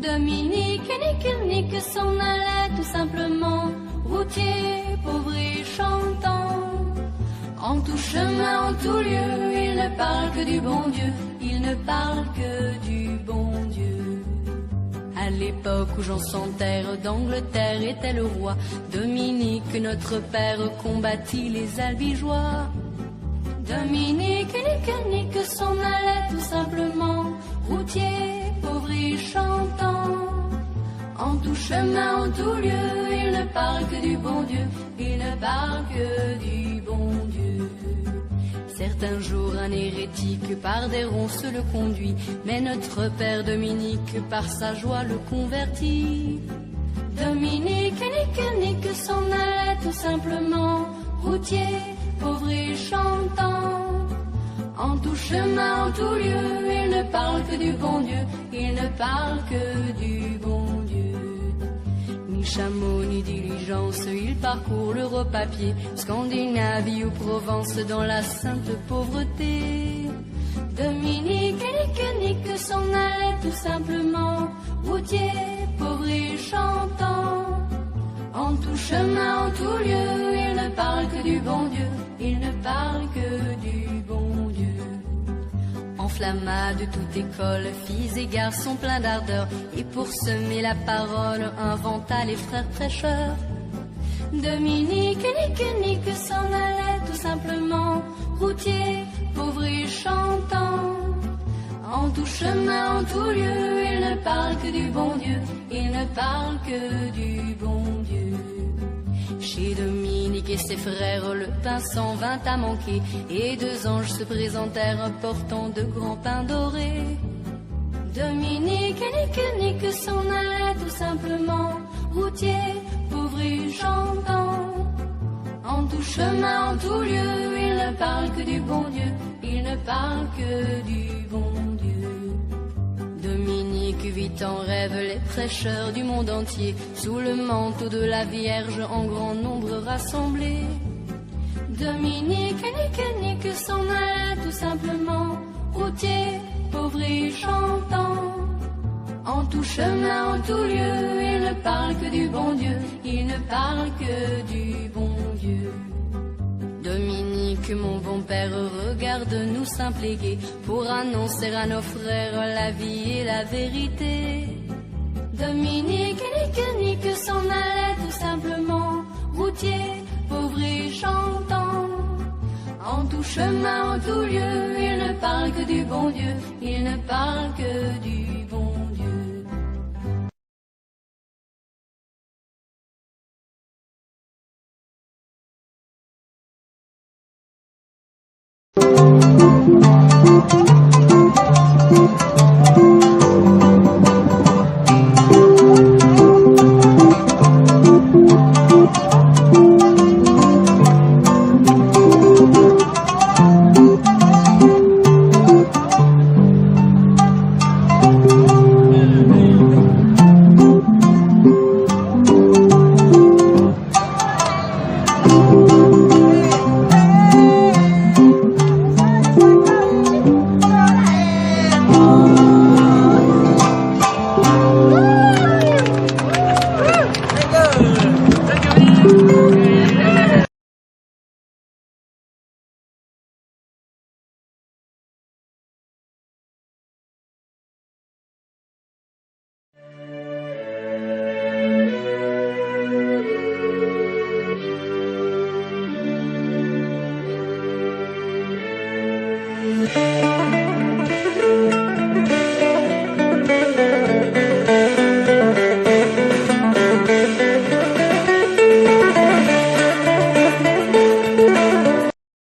Dominique nique s'en allait tout simplement, routier, pauvre et chantant. En tout chemin, en tout lieu, il ne parle que du bon Dieu, il ne parle que du bon Dieu. À l'époque où Jean sans terre d'Angleterre était le roi, Dominique, notre père, combattit les albigeois. Dominique nique s'en allait tout simplement, routier, pauvre et chantant. En tout chemin, en tout lieu, il ne parle que du bon Dieu, il ne parle que du bon Dieu. Certains jours, un hérétique par des ronces le conduit, mais notre père Dominique par sa joie le convertit. Dominique nique s'en allait tout simplement, routier, pauvre et chantant. En tout chemin, en tout lieu, il ne parle que du bon Dieu, il ne parle que du bon Dieu. Ni chameau, ni diligence, il parcourt l'Europe à pied, Scandinavie ou Provence dans la sainte pauvreté. Dominique nique s'en allait tout simplement, routier, pauvre et chantant. En tout chemin, en tout lieu, il ne parle que du bon Dieu, il ne parle que du bon Dieu. Enflamma de toute école, filles et garçons pleins d'ardeur, et pour semer la parole, inventa les frères prêcheurs. Dominique nique s'en allait tout simplement, routier, pauvre et chantant. En tout chemin, en tout lieu, il ne parle que du bon Dieu, il ne parle que du bon Dieu. Chez Dominique et ses frères, le pain s'en vint à manquer, et deux anges se présentèrent portant de grands pains dorés. Dominique nique s'en allait tout simplement, routier, pauvre et chantant. En tout chemin, en tout lieu, il ne parle que du bon Dieu, il ne parle que du bon Dieu. Dominique vit en rêve les prêcheurs du monde entier, sous le manteau de la Vierge en grand nombre rassemblés. Dominique nique s'en allait tout simplement, routier, pauvre et chantant. En tout chemin, en tout lieu, il ne parle que du bon Dieu, il ne parle que du bon Dieu. Dominique, mon bon père, regarde-nous simple et gai, pour annoncer à nos frères la vie et la vérité. Dominique nique s'en allait tout simplement, routier, pauvre et chantant. En tout chemin, en tout lieu, il ne parle que du bon Dieu, il ne parle que du bon Dieu. Thank you.